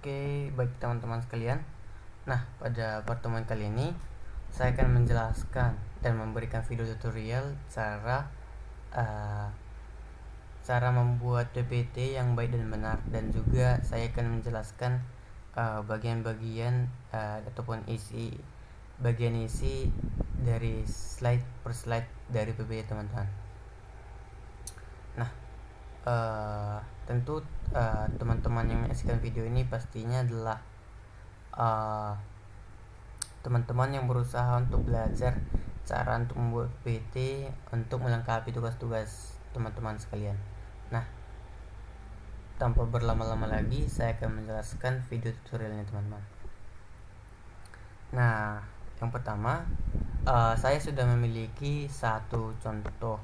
Oke, baik teman-teman sekalian. Nah, pada pertemuan kali ini saya akan menjelaskan dan memberikan video tutorial uh, cara membuat PPT yang baik dan benar, dan juga saya akan menjelaskan bagian-bagian ataupun bagian isi dari slide per slide dari PPT teman-teman. Nah, tentu teman-teman yang menyaksikan video ini pastinya adalah teman-teman yang berusaha untuk belajar cara untuk membuat PPT untuk melengkapi tugas-tugas teman-teman sekalian. Nah, tanpa berlama-lama lagi, saya akan menjelaskan video tutorialnya teman-teman. Nah, yang pertama, saya sudah memiliki satu contoh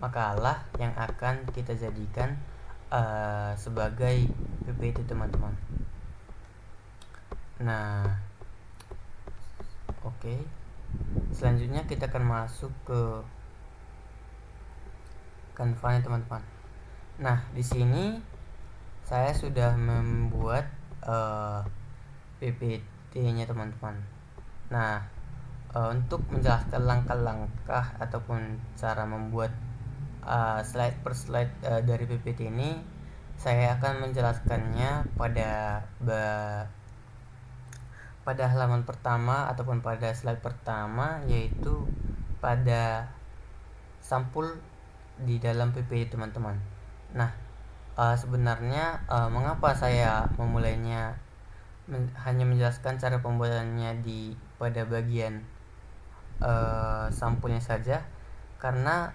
makalah yang akan kita jadikan sebagai PPT teman-teman. Nah, oke. Selanjutnya kita akan masuk ke Canva teman-teman. Nah, di sini saya sudah membuat PPT-nya teman-teman. Nah, untuk menjelaskan langkah-langkah ataupun cara membuat slide per slide dari PPT ini, saya akan menjelaskannya pada halaman pertama ataupun pada slide pertama, yaitu pada sampul di dalam PPT teman-teman. Nah, sebenarnya mengapa saya memulainya hanya menjelaskan cara pembuatannya pada bagian sampulnya saja, karena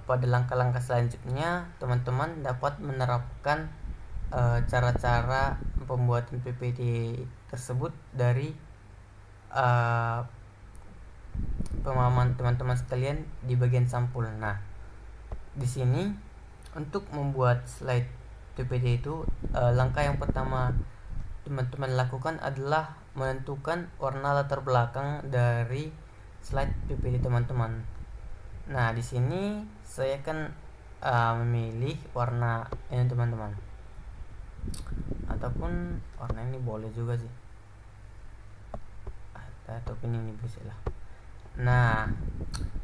pada langkah-langkah selanjutnya teman-teman dapat menerapkan cara-cara pembuatan PPT tersebut dari pemahaman teman-teman sekalian di bagian sampul. Nah, di sini untuk membuat slide PPT itu langkah yang pertama teman-teman lakukan adalah menentukan warna latar belakang dari slide PPT teman-teman. Nah, di sini saya akan memilih warna ini teman-teman, ataupun warna ini boleh juga sih, ataupun ini bisa lah. Nah,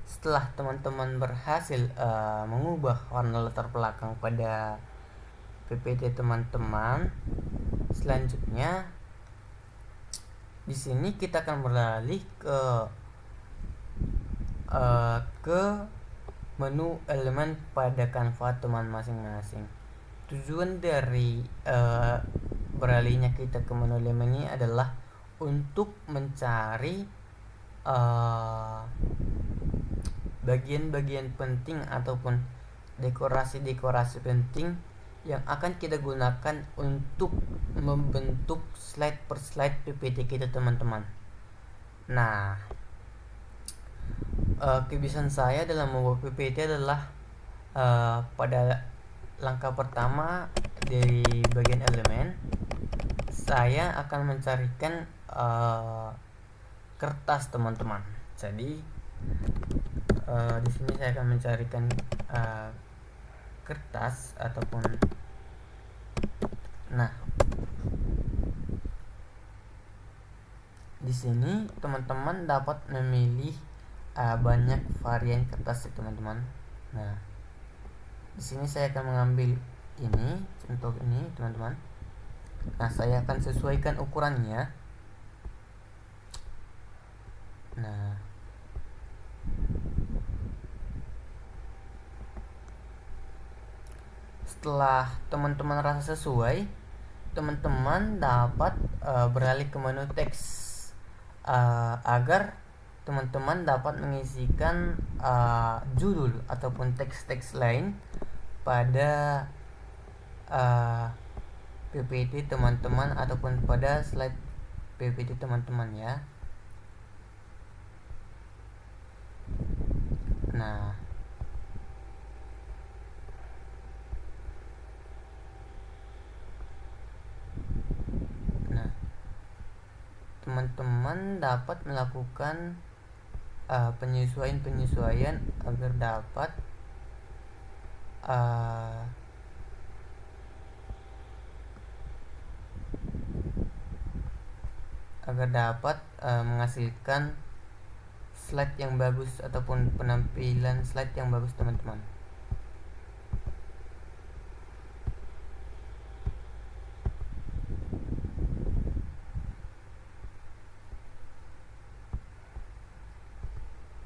setelah teman-teman berhasil mengubah warna latar belakang pada PPT teman-teman, selanjutnya di sini kita akan beralih ke menu elemen pada Canva teman masing-masing. Tujuan dari beralihnya kita ke menu elemen ini adalah untuk mencari bagian-bagian penting ataupun dekorasi-dekorasi penting yang akan kita gunakan untuk membentuk slide per slide PPT kita teman-teman. Nah, kebiasaan saya dalam membuat PPT adalah pada langkah pertama dari bagian elemen, saya akan mencarikan kertas teman-teman. Jadi di sini saya akan mencarikan kertas ataupun, nah, di sini teman-teman dapat memilih banyak varian kertas ya teman-teman. Nah, di sini saya akan mengambil ini, contoh ini teman-teman. Nah, saya akan sesuaikan ukurannya. Nah, setelah teman-teman rasa sesuai, teman-teman dapat beralih ke menu teks agar teman-teman dapat mengisikan judul ataupun teks-teks lain pada PPT teman-teman ataupun pada slide PPT teman-teman ya. Nah, teman-teman dapat melakukan penyesuaian agar dapat agar dapat menghasilkan slide yang bagus ataupun penampilan slide yang bagus teman-teman.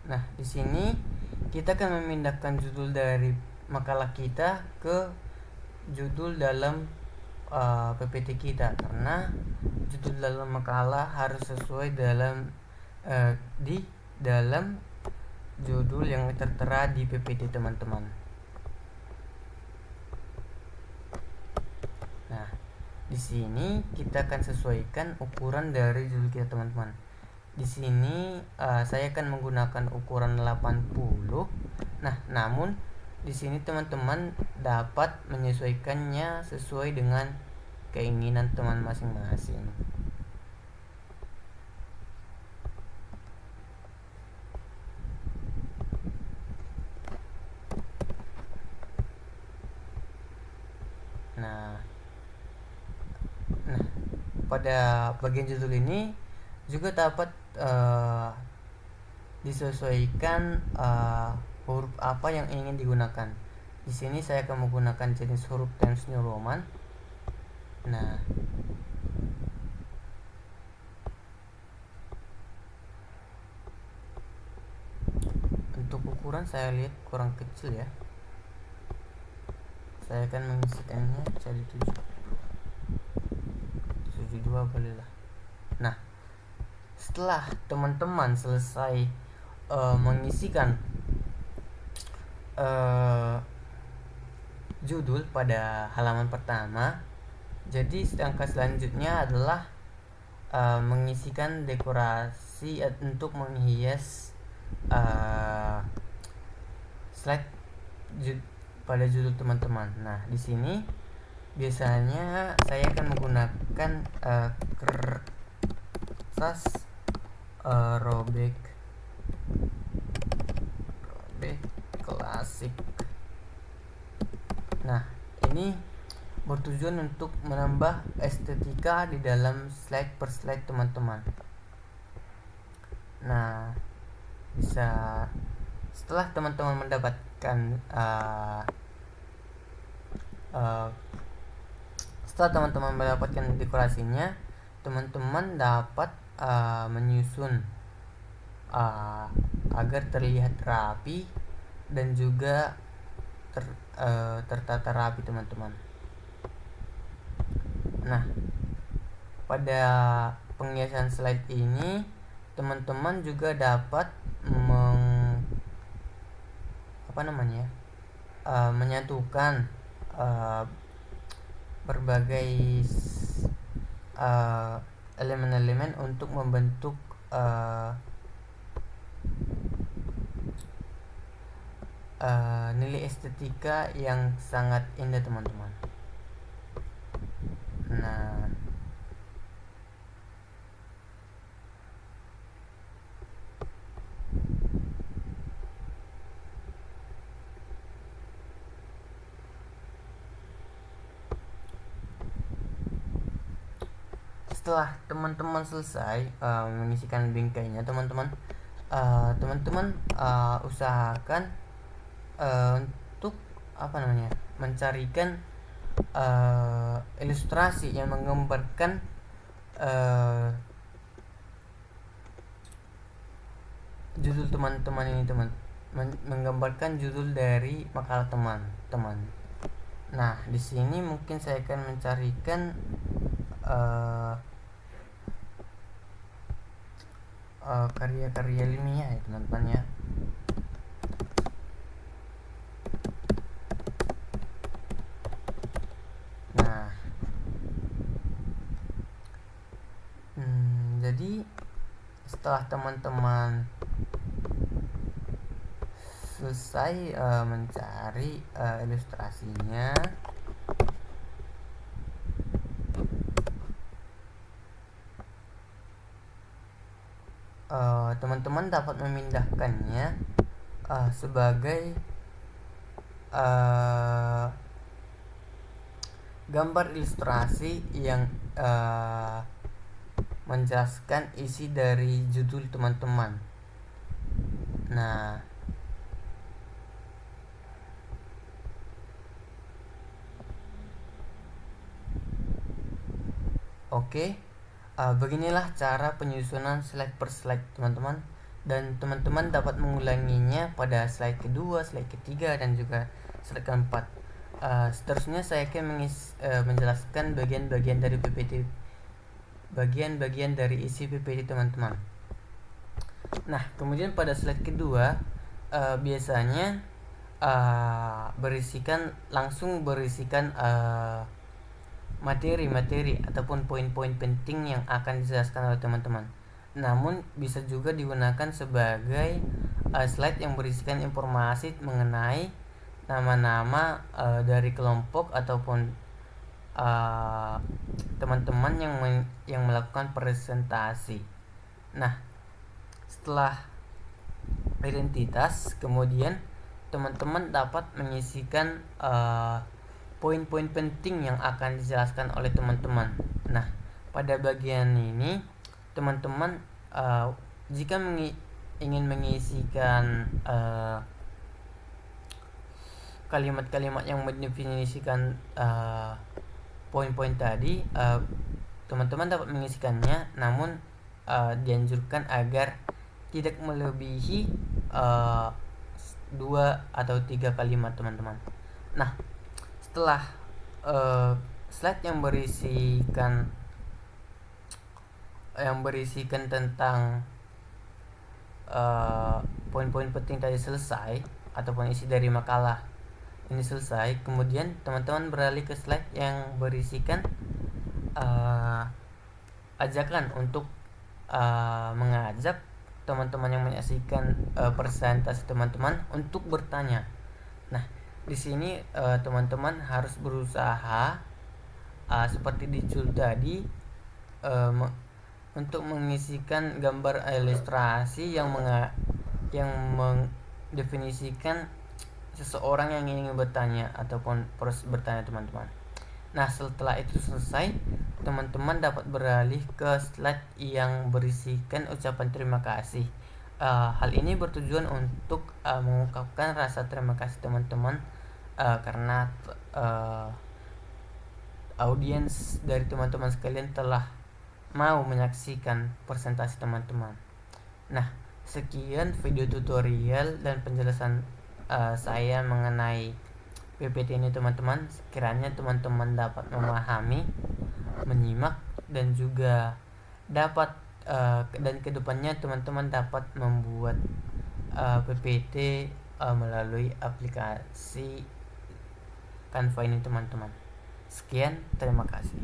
Nah, di sini kita akan memindahkan judul dari makalah kita ke judul dalam PPT kita, karena judul dalam makalah harus sesuai dalam di dalam judul yang tertera di PPT teman-teman. Nah, di sini kita akan sesuaikan ukuran dari judul kita teman-teman. Di sini saya akan menggunakan ukuran 80. Nah, namun di sini teman-teman dapat menyesuaikannya sesuai dengan keinginan teman masing-masing. Nah, pada bagian judul ini juga dapat disesuaikan huruf apa yang ingin digunakan. Di sini saya akan menggunakan jenis huruf Times New Roman. Nah, untuk ukuran saya lihat kurang kecil ya. Saya akan mengisikannya jadi 72 bolehlah. Nah, setelah teman-teman selesai mengisikan judul pada halaman pertama, jadi langkah selanjutnya adalah mengisikan dekorasi untuk menghias slide pada judul teman-teman. Nah, di sini biasanya saya akan menggunakan kertas robek klasik. Nah, ini bertujuan untuk menambah estetika di dalam slide per slide teman-teman. Nah, bisa setelah teman-teman mendapatkan setelah teman-teman mendapatkan dekorasinya, teman-teman dapat menyusun agar terlihat rapi dan juga tertata rapi teman-teman. Nah, pada penghiasan slide ini teman-teman juga dapat menyatukan berbagai elemen-elemen untuk membentuk nilai estetika yang sangat indah teman-teman. Nah, setelah teman-teman selesai mengisikan bingkainya teman-teman, usahakan untuk mencarikan ilustrasi yang menggambarkan judul teman-teman ini menggambarkan judul dari makalah teman-teman. Nah, di sini mungkin saya akan mencarikan karya-karya ilmiah ya teman-teman ya. Nah, jadi setelah teman-teman selesai mencari ilustrasinya, teman-teman dapat memindahkannya sebagai gambar ilustrasi yang menjelaskan isi dari judul teman-teman. Nah, oke. Beginilah cara penyusunan slide per slide, teman-teman. Dan teman-teman dapat mengulanginya pada slide kedua, slide ketiga, dan juga slide keempat. Seterusnya saya akan menjelaskan bagian-bagian dari PPT, bagian-bagian dari isi PPT teman-teman. Nah, kemudian pada slide kedua biasanya langsung berisikan materi-materi ataupun poin-poin penting yang akan dijelaskan oleh teman-teman. Namun bisa juga digunakan sebagai slide yang berisikan informasi mengenai nama-nama dari kelompok ataupun teman-teman yang melakukan presentasi. Nah, setelah identitas, kemudian teman-teman dapat mengisikan poin-poin penting yang akan dijelaskan oleh teman-teman. Nah, pada bagian ini teman-teman jika ingin mengisikan kalimat-kalimat yang mendefinisikan poin-poin tadi, teman-teman dapat mengisikannya, namun dianjurkan agar tidak melebihi 2 atau 3 kalimat, teman-teman. Nah, setelah slide yang berisikan tentang poin-poin penting tadi selesai, ataupun isi dari makalah ini selesai, kemudian teman-teman beralih ke slide yang berisikan ajakan untuk mengajak teman-teman yang menyaksikan presentasi teman-teman untuk bertanya. Nah, di sini teman-teman harus berusaha seperti di judul tadi untuk mengisikan gambar ilustrasi yang mendefinisikan seseorang yang ingin bertanya ataupun proses bertanya, teman-teman. Nah, setelah itu selesai, teman-teman dapat beralih ke slide yang berisikan ucapan terima kasih. Hal ini bertujuan untuk mengungkapkan rasa terima kasih teman-teman karena audiens dari teman-teman sekalian telah mau menyaksikan presentasi teman-teman. Nah, sekian video tutorial dan penjelasan saya mengenai PPT ini, teman-teman. Sekiranya teman-teman dapat memahami, menyimak, dan juga dapat dan kedepannya teman-teman dapat membuat PPT melalui aplikasi Canva ini, teman-teman. Sekian, terima kasih.